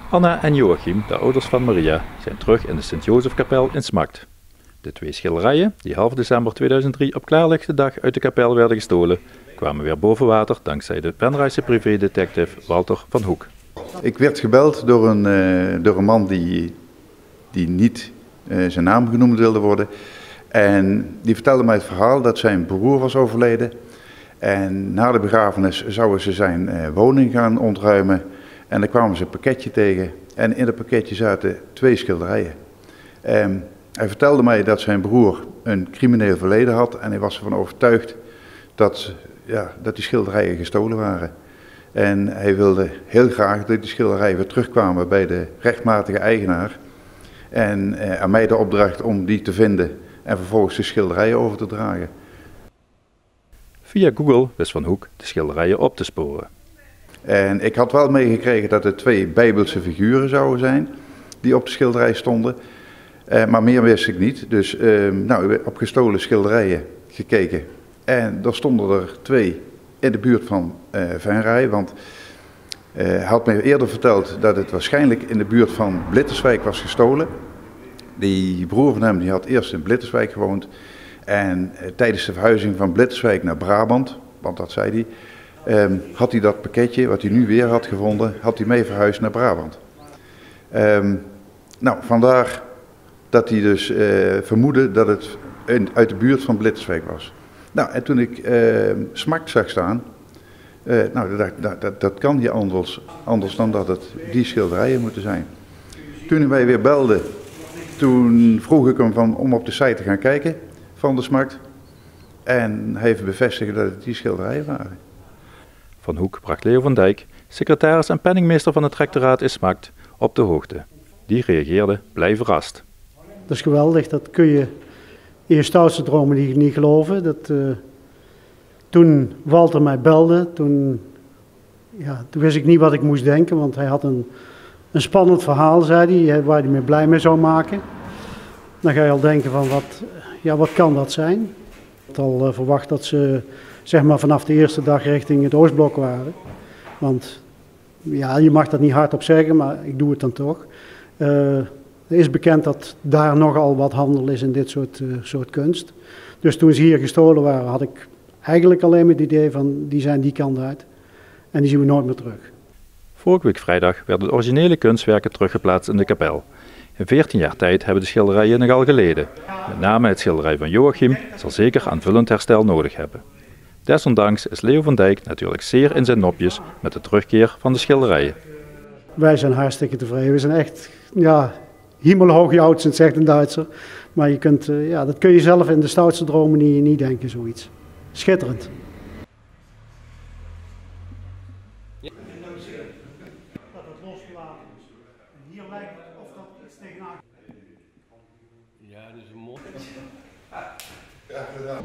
Anna en Joachim, de ouders van Maria, zijn terug in de Sint-Jozefkapel in Smakt. De twee schilderijen, die half december 2003 op klaarlichte dag uit de kapel werden gestolen, kwamen weer boven water dankzij de Venraayse privédetective Walter van Hoek. Ik werd gebeld door een man die niet zijn naam genoemd wilde worden. En die vertelde mij het verhaal dat zijn broer was overleden. En na de begrafenis zouden ze zijn woning gaan ontruimen. En dan kwamen ze een pakketje tegen. En in dat pakketje zaten 2 schilderijen. Hij vertelde mij dat zijn broer een crimineel verleden had. En hij was ervan overtuigd dat die schilderijen gestolen waren. En hij wilde heel graag dat die schilderijen weer terugkwamen bij de rechtmatige eigenaar. En aan mij de opdracht om die te vinden en vervolgens de schilderijen over te dragen. Via Google wist Van Hoek de schilderijen op te sporen. En ik had wel meegekregen dat het 2 bijbelse figuren zouden zijn die op de schilderij stonden. Maar meer wist ik niet. Dus ik heb op gestolen schilderijen gekeken. En er stonden er 2 in de buurt van Venraay. Want hij had me eerder verteld dat het waarschijnlijk in de buurt van Blitterswijk was gestolen. Die broer van hem die had eerst in Blitterswijk gewoond. En tijdens de verhuizing van Blitterswijk naar Brabant, want dat zei hij, had hij dat pakketje wat hij nu weer had gevonden, had hij mee verhuisd naar Brabant. Vandaar dat hij dus vermoedde dat het uit de buurt van Blitterswijk was. Nou, en toen ik Smakt zag staan, dat kan hier anders dan dat het die schilderijen moeten zijn. Toen hij mij weer belde, toen vroeg ik hem om op de site te gaan kijken van de Smakt. En hij heeft bevestigd dat het die schilderijen waren. Van Hoek bracht Leo van Dijk, secretaris en penningmeester van het rectoraat in Smakt, op de hoogte. Die reageerde blij verrast. Dat is geweldig, dat kun je in je stoutste dromen niet geloven. Toen Walter mij belde, toen wist ik niet wat ik moest denken, want hij had een spannend verhaal, zei hij, waar hij me blij mee zou maken. Dan ga je al denken van, wat kan dat zijn? Ik had al verwacht dat ze zeg maar, vanaf de eerste dag richting het Oostblok waren. Want je mag dat niet hardop zeggen, maar ik doe het dan toch. Er is bekend dat daar nogal wat handel is in dit soort kunst. Dus toen ze hier gestolen waren, had ik eigenlijk alleen maar het idee van, die zijn die kant uit. En die zien we nooit meer terug. Vorige week vrijdag werden de originele kunstwerken teruggeplaatst in de kapel. In 14 jaar tijd hebben de schilderijen nogal geleden. Met name het schilderij van Joachim zal zeker aanvullend herstel nodig hebben. Desondanks is Leo van Dijk natuurlijk zeer in zijn nopjes met de terugkeer van de schilderijen. Wij zijn hartstikke tevreden. We zijn echt, hemelhoog jouwtsend, zegt een Duitser. Maar je kunt, dat kun je zelf in de stoutste dromen niet denken, zoiets. Schitterend. Hier lijkt het of dat iets tegenaan. Ja, dus een mooi. Ja, gedaan.